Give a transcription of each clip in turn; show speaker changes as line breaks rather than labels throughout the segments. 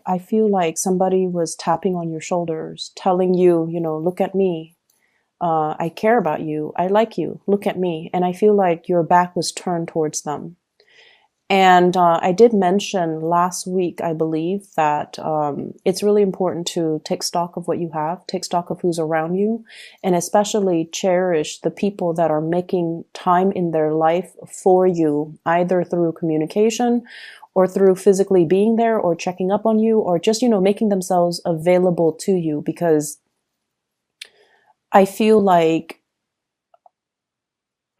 I feel like somebody was tapping on your shoulders, telling you, look at me. I care about you. I like you. Look at me. And I feel like your back was turned towards them. And I did mention last week, I believe, that it's really important to take stock of what you have, take stock of who's around you, and especially cherish the people that are making time in their life for you, either through communication or through physically being there or checking up on you or just, making themselves available to you. Because I feel like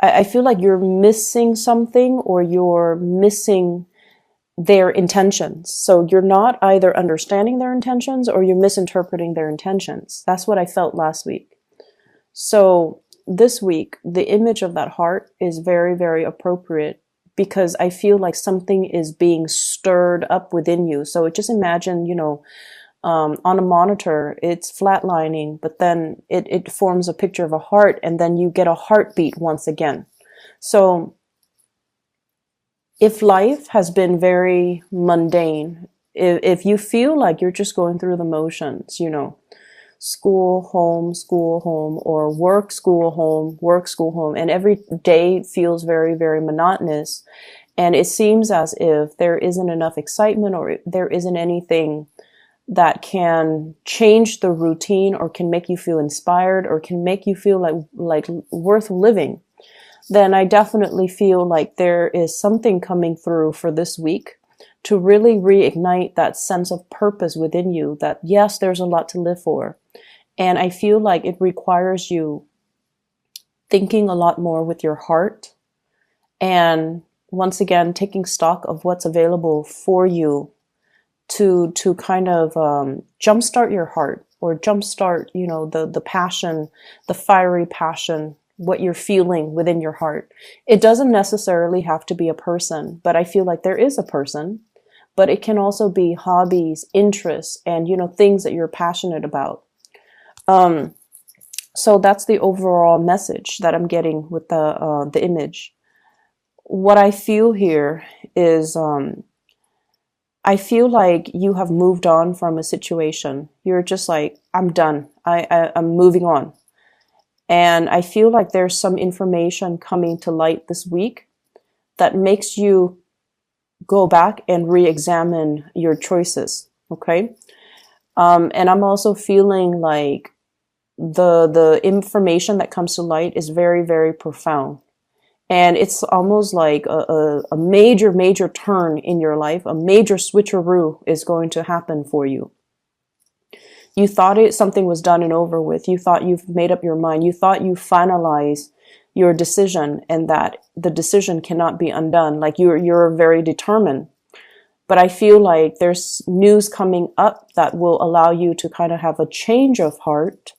I feel like you're missing something or you're missing their intentions. So you're not either understanding their intentions or you're misinterpreting their intentions. That's what I felt last week. So this week, the image of that heart is very, very appropriate because I feel like something is being stirred up within you. So just imagine, on a monitor, it's flatlining, but then it forms a picture of a heart, and then you get a heartbeat once again. So if life has been very mundane, if you feel like you're just going through the motions, school, home, or work, school, home, and every day feels very, very monotonous, and it seems as if there isn't enough excitement or there isn't anything that can change the routine or can make you feel inspired or can make you feel like worth living, then I definitely feel like there is something coming through for this week to really reignite that sense of purpose within you that, yes, there's a lot to live for. And I feel like it requires you thinking a lot more with your heart and once again, taking stock of what's available for you to kind of jumpstart your heart or jumpstart, the passion, the fiery passion, what you're feeling within your heart. It doesn't necessarily have to be a person, but I feel like there is a person, but it can also be hobbies, interests, and, things that you're passionate about. So that's the overall message that I'm getting with the image. What I feel here is, I feel like you have moved on from a situation. You're just like, I'm done. I'm moving on. And I feel like there's some information coming to light this week that makes you go back and re-examine your choices. Okay. And I'm also feeling like the information that comes to light is very, very profound. And it's almost like a major, major turn in your life, a major switcheroo is going to happen for you. You thought something was done and over with. You thought you've made up your mind. You thought you finalized your decision and that the decision cannot be undone. Like you're very determined. But I feel like there's news coming up that will allow you to kind of have a change of heart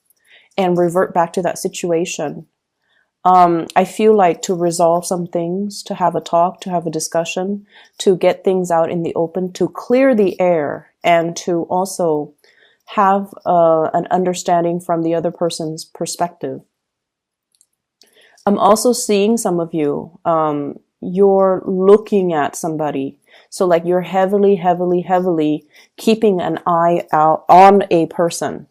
and revert back to that situation. I feel like to resolve some things, to have a talk, to have a discussion, to get things out in the open, to clear the air, and to also have an understanding from the other person's perspective. I'm also seeing some of you, you're looking at somebody. So like you're heavily, heavily, heavily keeping an eye out on a person.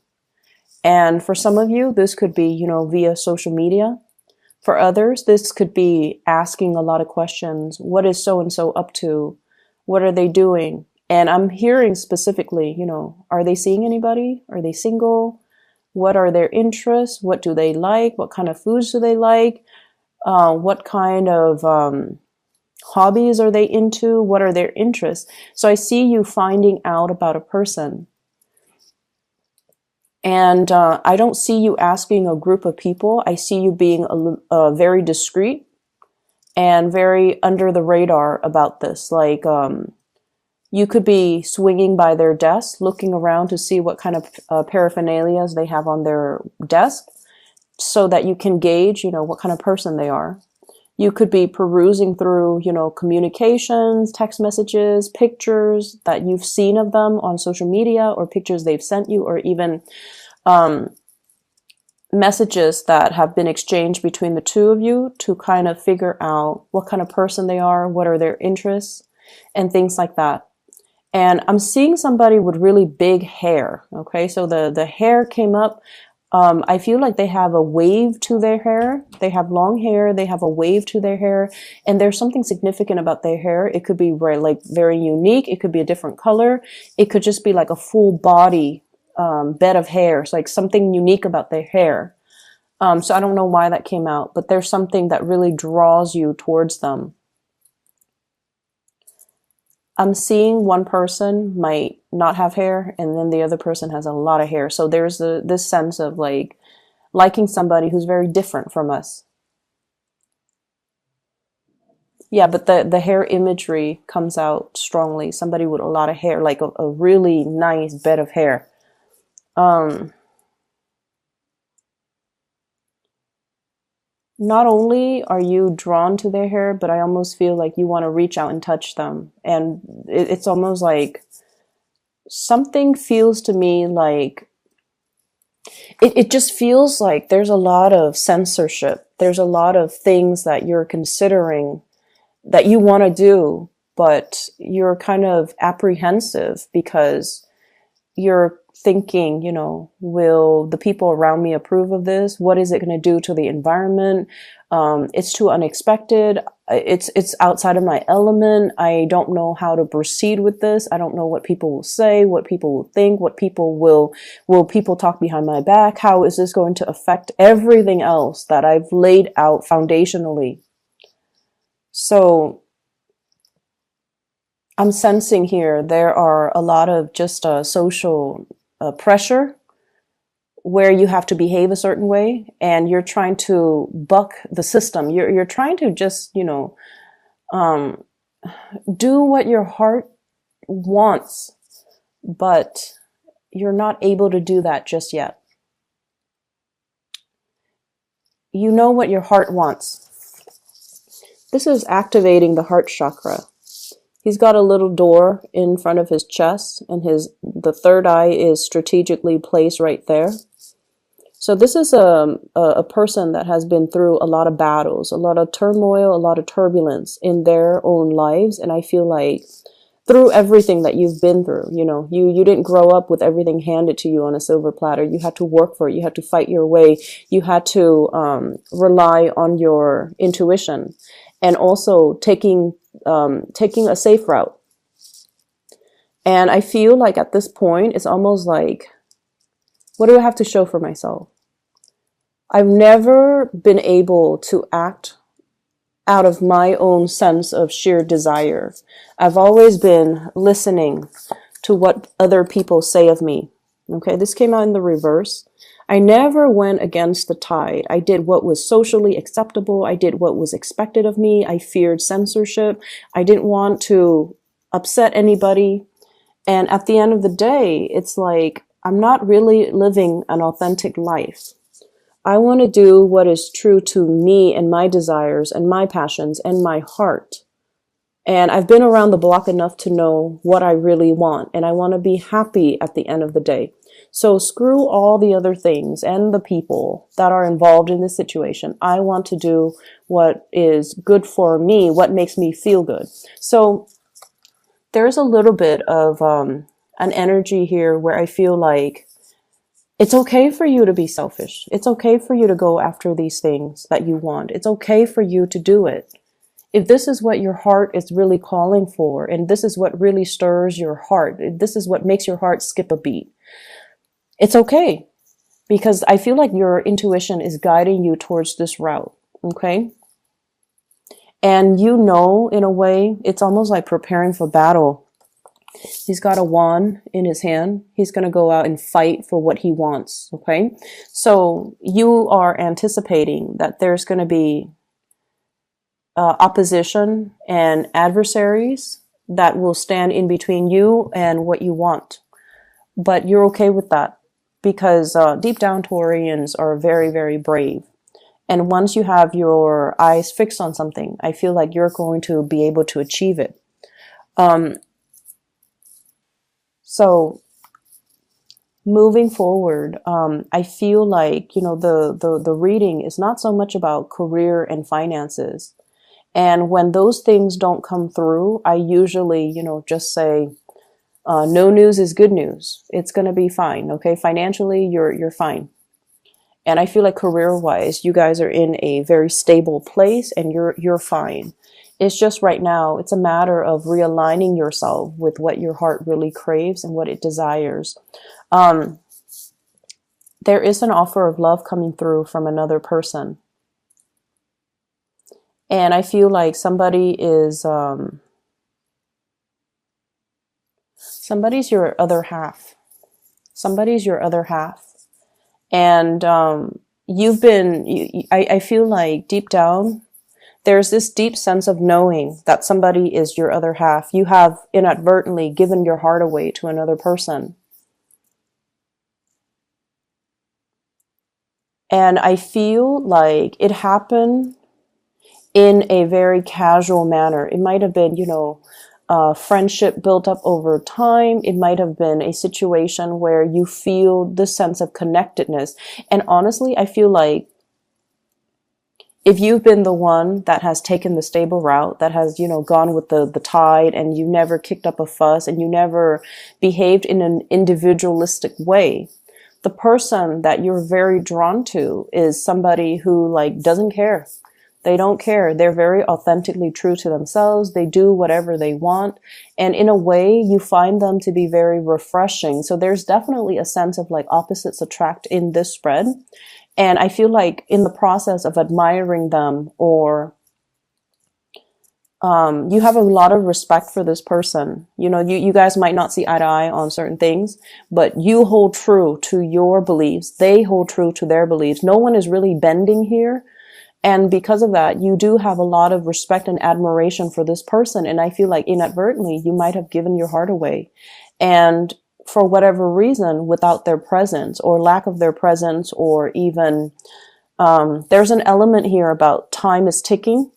And for some of you, this could be, via social media. For others, this could be asking a lot of questions. What is so-and-so up to? What are they doing? And I'm hearing specifically, are they seeing anybody? Are they single? What are their interests? What do they like? What kind of foods do they like? What kind of hobbies are they into? What are their interests? So I see you finding out about a person. And I don't see you asking a group of people. I see you being very discreet and very under the radar about this. Like you could be swinging by their desk, looking around to see what kind of paraphernalias they have on their desk so that you can gauge, what kind of person they are. You could be perusing through, communications, text messages, pictures that you've seen of them on social media or pictures they've sent you or even messages that have been exchanged between the two of you to kind of figure out what kind of person they are, what are their interests, and things like that. And I'm seeing somebody with really big hair. Okay, so the hair came up. I feel like they have a wave to their hair. They have long hair. They have a wave to their hair, and there's something significant about their hair. It could be very, like, very unique. It could be a different color. It could just be like a full body bed of hair. It's like something unique about their hair. So I don't know why that came out, but there's something that really draws you towards them. I'm seeing one person might not have hair, and then the other person has a lot of hair. So there's this sense of like liking somebody who's very different from us. Yeah, but the hair imagery comes out strongly. Somebody with a lot of hair, like a really nice bed of hair. Um, Not only are you drawn to their hair, but I almost feel like you want to reach out and touch them. And it's almost like something feels to me like it just feels like there's a lot of censorship. There's a lot of things that you're considering that you want to do, but you're kind of apprehensive because you're thinking, will the people around me approve of this? What is it going to do to the environment? It's too unexpected. It's outside of my element. I don't know how to proceed with this. I don't know what people will say, what people will think, will people talk behind my back? How is this going to affect everything else that I've laid out foundationally? So I'm sensing here there are a lot of just social pressure where you have to behave a certain way, and you're trying to buck the system. You're trying to just um, do what your heart wants, but you're not able to do that just yet. You know what your heart wants. This is activating the heart chakra. He's got a little door in front of his chest, and the third eye is strategically placed right there. So this is a person that has been through a lot of battles, a lot of turmoil, a lot of turbulence in their own lives. And I feel like through everything that you've been through, you didn't grow up with everything handed to you on a silver platter. You had to work for it. You had to fight your way. You had to rely on your intuition, and also taking a safe route. And I feel like at this point, it's almost like, what do I have to show for myself? I've never been able to act out of my own sense of sheer desire. I've always been listening to what other people say of me. Okay, this came out in the reverse. I never went against the tide. I did what was socially acceptable. I did what was expected of me. I feared censorship. I didn't want to upset anybody. And at the end of the day, it's like, I'm not really living an authentic life. I want to do what is true to me and my desires and my passions and my heart. And I've been around the block enough to know what I really want. And I want to be happy at the end of the day. So screw all the other things and the people that are involved in this situation. I want to do what is good for me, what makes me feel good. So there's a little bit of an energy here where I feel like it's okay for you to be selfish. It's okay for you to go after these things that you want. It's okay for you to do it. If this is what your heart is really calling for, and this is what really stirs your heart, this is what makes your heart skip a beat, it's okay. Because I feel like your intuition is guiding you towards this route, okay? And in a way, it's almost like preparing for battle. He's got a wand in his hand. He's going to go out and fight for what he wants, okay? So you are anticipating that there's going to be opposition and adversaries that will stand in between you and what you want. But you're okay with that because deep down Taurians are very, very brave. And once you have your eyes fixed on something, I feel like you're going to be able to achieve it. So moving forward, I feel like, the reading is not so much about career and finances. And when those things don't come through, I usually, just say, No news is good news. It's going to be fine. Okay. Financially, you're fine. And I feel like career wise, you guys are in a very stable place and you're fine. It's just right now, it's a matter of realigning yourself with what your heart really craves and what it desires. Um, there is an offer of love coming through from another person. And I feel like somebody's your other half. Somebody's your other half. And I feel like deep down, there's this deep sense of knowing that somebody is your other half. You have inadvertently given your heart away to another person. And I feel like it happened in a very casual manner. It might have been, friendship built up over time. It might have been a situation where you feel this sense of connectedness. And honestly, I feel like if you've been the one that has taken the stable route, that has, gone with the tide, and you never kicked up a fuss and you never behaved in an individualistic way, the person that you're very drawn to is somebody who doesn't care. They don't care. They're very authentically true to themselves. They do whatever they want. And in a way, you find them to be very refreshing. So there's definitely a sense of opposites attract in this spread. And I feel like in the process of admiring them, or you have a lot of respect for this person. You guys might not see eye to eye on certain things, but you hold true to your beliefs. They hold true to their beliefs. No one is really bending here. And because of that, you do have a lot of respect and admiration for this person. And I feel like inadvertently, you might have given your heart away. And for whatever reason, without their presence or lack of their presence, or even, there's an element here about time is ticking.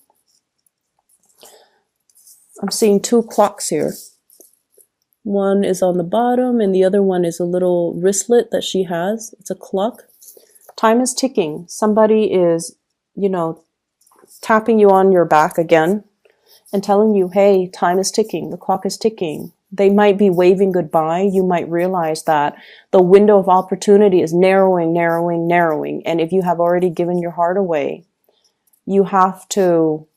I'm seeing two clocks here. One is on the bottom and the other one is a little wristlet that she has. It's a clock. Time is ticking. Somebody is, tapping you on your back again and telling you, hey, time is ticking. The clock is ticking. They might be waving goodbye. You might realize that the window of opportunity is narrowing, narrowing, narrowing. And if you have already given your heart away, you have to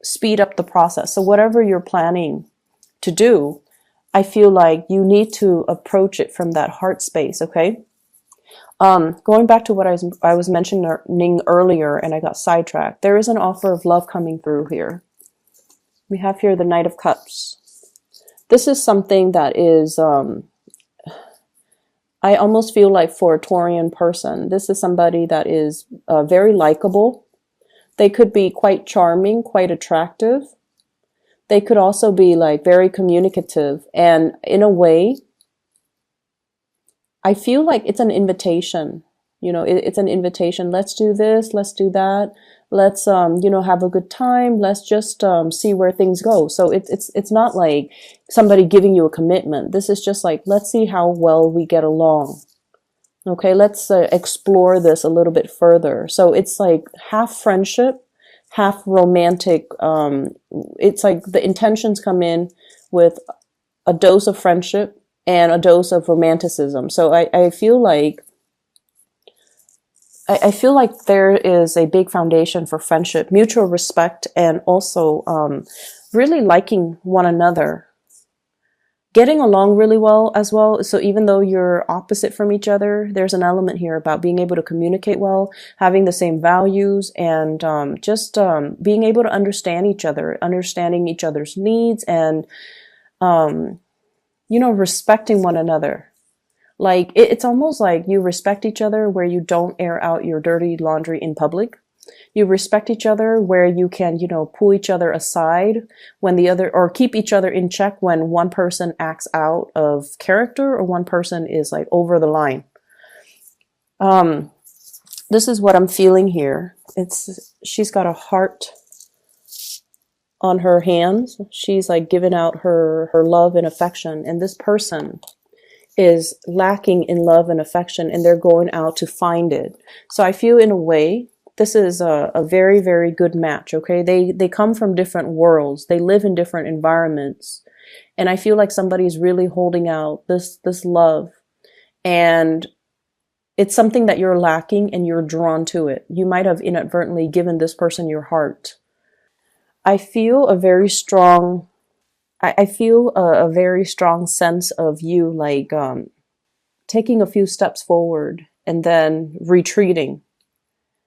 speed up the process. So whatever you're planning to do, I feel like you need to approach it from that heart space, okay? Going back to what I was mentioning earlier, and I got sidetracked. There is an offer of love coming through here. We have here the Knight of Cups. This is something that is, I almost feel like for a Taurian person, this is somebody that is very likable. They could be quite charming, quite attractive. They could also be very communicative. And in a way, I feel like it's an invitation. It's an invitation. Let's do this. Let's do that. Let's, have a good time. Let's just see where things go. So it's not like somebody giving you a commitment. This is just let's see how well we get along. Okay, let's explore this a little bit further. So it's half friendship, half romantic. It's the intentions come in with a dose of friendship and a dose of romanticism. So I feel like there is a big foundation for friendship, mutual respect, and also really liking one another, getting along really well as well. So even though you're opposite from each other, there's an element here about being able to communicate well, having the same values, and just being able to understand each other, understanding each other's needs, and respecting one another. It's almost like you respect each other where you don't air out your dirty laundry in public. You respect each other where you can, pull each other aside when the other, or keep each other in check when one person acts out of character or one person is over the line. This is what I'm feeling here. She's got a heart on her hands. She's giving out her love and affection. And this person is lacking in love and affection, and they're going out to find it. So I feel in a way, this is a very, very good match, okay? They come from different worlds. They live in different environments. And I feel like somebody's really holding out this love, and it's something that you're lacking and you're drawn to it. You might have inadvertently given this person your heart. I feel a very strong, I feel a very strong sense of you like taking a few steps forward and then retreating.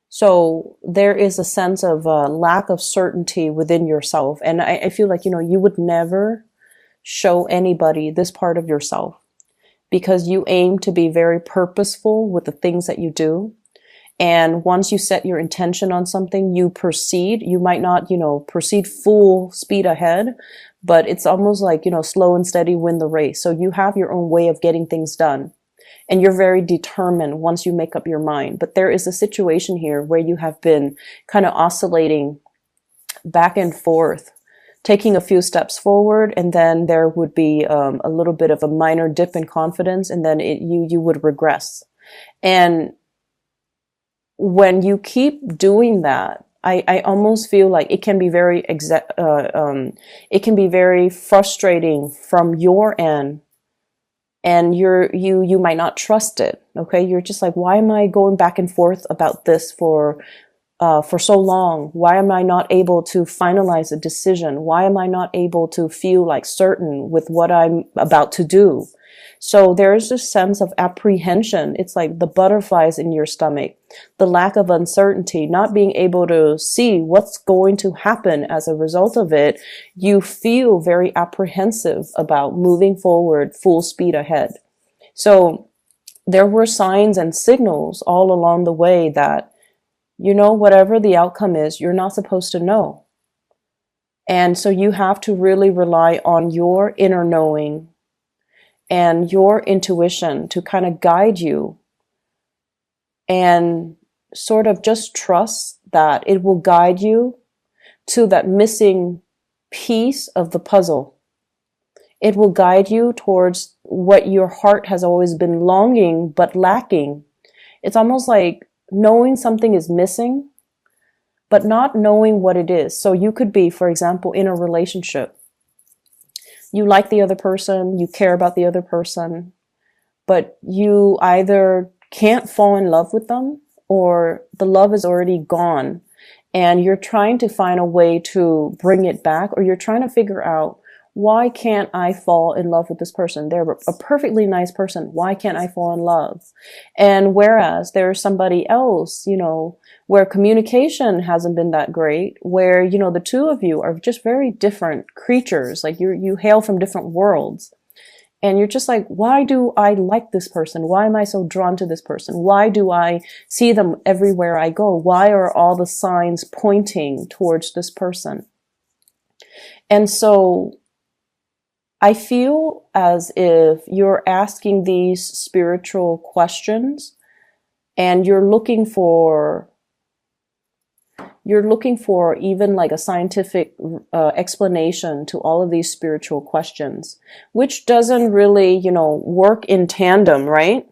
So there is a sense of lack of certainty within yourself. And I feel like, you would never show anybody this part of yourself because you aim to be very purposeful with the things that you do. And once you set your intention on something, you proceed. You might not, proceed full speed ahead, but it's almost like, slow and steady win the race. So you have your own way of getting things done. And you're very determined once you make up your mind. But there is a situation here where you have been kind of oscillating back and forth, taking a few steps forward, and then there would be a little bit of a minor dip in confidence, and then you would regress. And when you keep doing that, I almost feel like it can be very it can be very frustrating from your end. And you might not trust it. Okay. You're just like, why am I going back and forth about this for so long? Why am I not able to finalize a decision? Why am I not able to feel like certain with what I'm about to do? So there's this sense of apprehension. It's like the butterflies in your stomach, the lack of uncertainty, not being able to see what's going to happen as a result of it. You feel very apprehensive about moving forward full speed ahead. So there were signs and signals all along the way that, whatever the outcome is, you're not supposed to know. And so you have to really rely on your inner knowing and your intuition to kind of guide you, and sort of just trust that it will guide you to that missing piece of the puzzle. It will guide you towards what your heart has always been longing but lacking. It's almost like knowing something is missing, but not knowing what it is. So you could be, for example, in a relationship. You like the other person, you care about the other person, but you either can't fall in love with them or the love is already gone and you're trying to find a way to bring it back, or you're trying to figure out, why can't I fall in love with this person? They're a perfectly nice person. Why can't I fall in love? And whereas there's somebody else, where communication hasn't been that great, where, the two of you are just very different creatures. Like you hail from different worlds. And you're just like, why do I like this person? Why am I so drawn to this person? Why do I see them everywhere I go? Why are all the signs pointing towards this person? And so I feel as if you're asking these spiritual questions and you're looking for even like a scientific explanation to all of these spiritual questions, which doesn't really, work in tandem, right?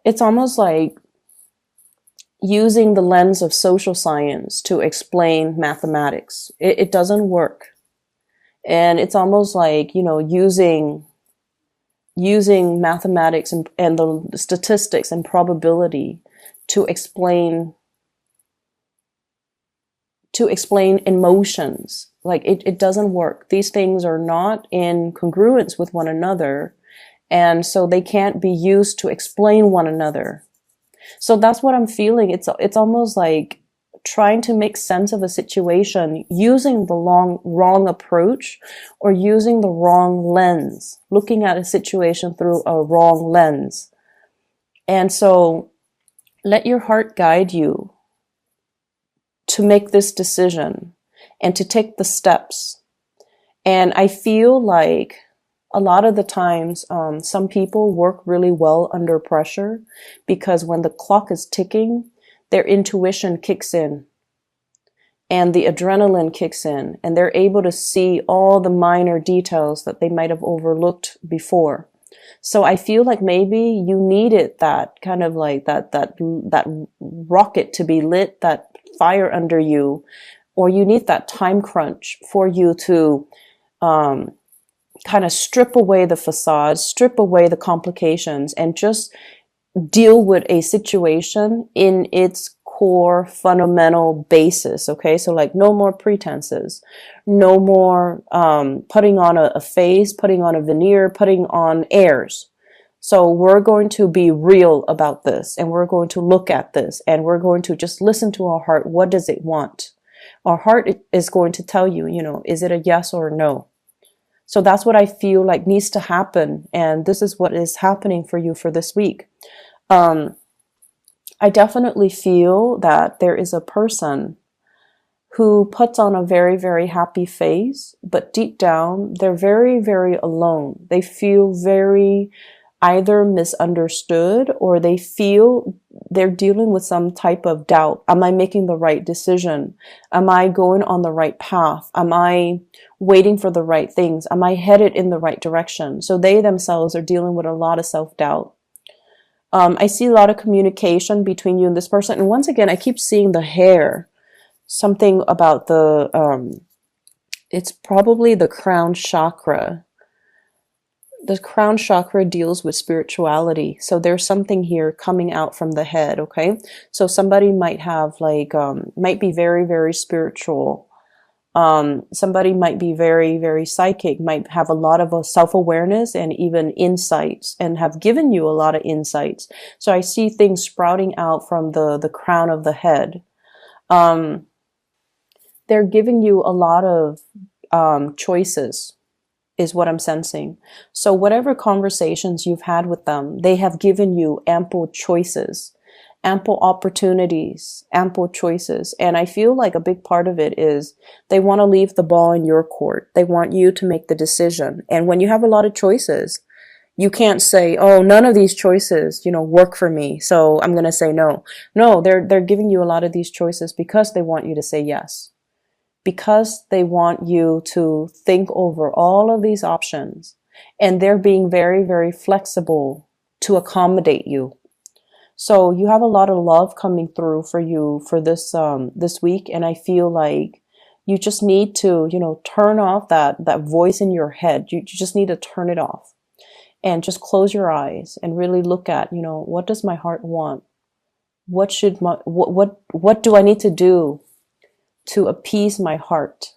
It's almost like using the lens of social science to explain mathematics. It doesn't work. And it's almost like, using mathematics and the statistics and probability to explain emotions. Like it doesn't work. These things are not in congruence with one another. And so they can't be used to explain one another. So that's what I'm feeling. It's almost like trying to make sense of a situation using the wrong approach, or using the wrong lens, looking at a situation through a wrong lens. And so let your heart guide you to make this decision and to take the steps. And I feel like a lot of the times, some people work really well under pressure because when the clock is ticking, their intuition kicks in and the adrenaline kicks in, and they're able to see all the minor details that they might have overlooked before. So I feel like maybe you needed that kind of like that rocket to be lit, that fire under you, or you need that time crunch for you to kind of strip away the facade, strip away the complications, and just deal with a situation in its core fundamental basis. Okay, so like no more pretenses, no more putting on a face, putting on a veneer, putting on airs. So we're going to be real about this, and we're going to look at this, and we're going to just listen to our heart. What does it want? Our heart is going to tell you, is it a yes or a no? So that's what I feel like needs to happen. And this is what is happening for you for this week. I definitely feel that there is a person who puts on a very, very happy face, but deep down, they're very, very alone. They feel very either misunderstood, or they feel they're dealing with some type of doubt. Am I making the right decision? Am I going on the right path? Am I waiting for the right things? Am I headed in the right direction? So they themselves are dealing with a lot of self-doubt. I see a lot of communication between you and this person. And once again, I keep seeing the hair. Something about it's probably the crown chakra. The crown chakra deals with spirituality. So there's something here coming out from the head, okay? So somebody might have might be very, very spiritual. Somebody might be very, very psychic, might have a lot of self-awareness and even insights, and have given you a lot of insights. So I see things sprouting out from the crown of the head. They're giving you a lot of choices, is what I'm sensing. So whatever conversations you've had with them, they have given you ample choices, ample opportunities, ample choices. And I feel like a big part of it is they want to leave the ball in your court. They want you to make the decision. And when you have a lot of choices, you can't say, oh, none of these choices, work for me, so I'm going to say no. No, they're giving you a lot of these choices because they want you to say yes. Because they want you to think over all of these options, and they're being very, very flexible to accommodate you. So you have a lot of love coming through for you for this week, and I feel like you just need to, turn off that voice in your head. You just need to turn it off and just close your eyes and really look at, what does my heart want? What do I need to do to appease my heart?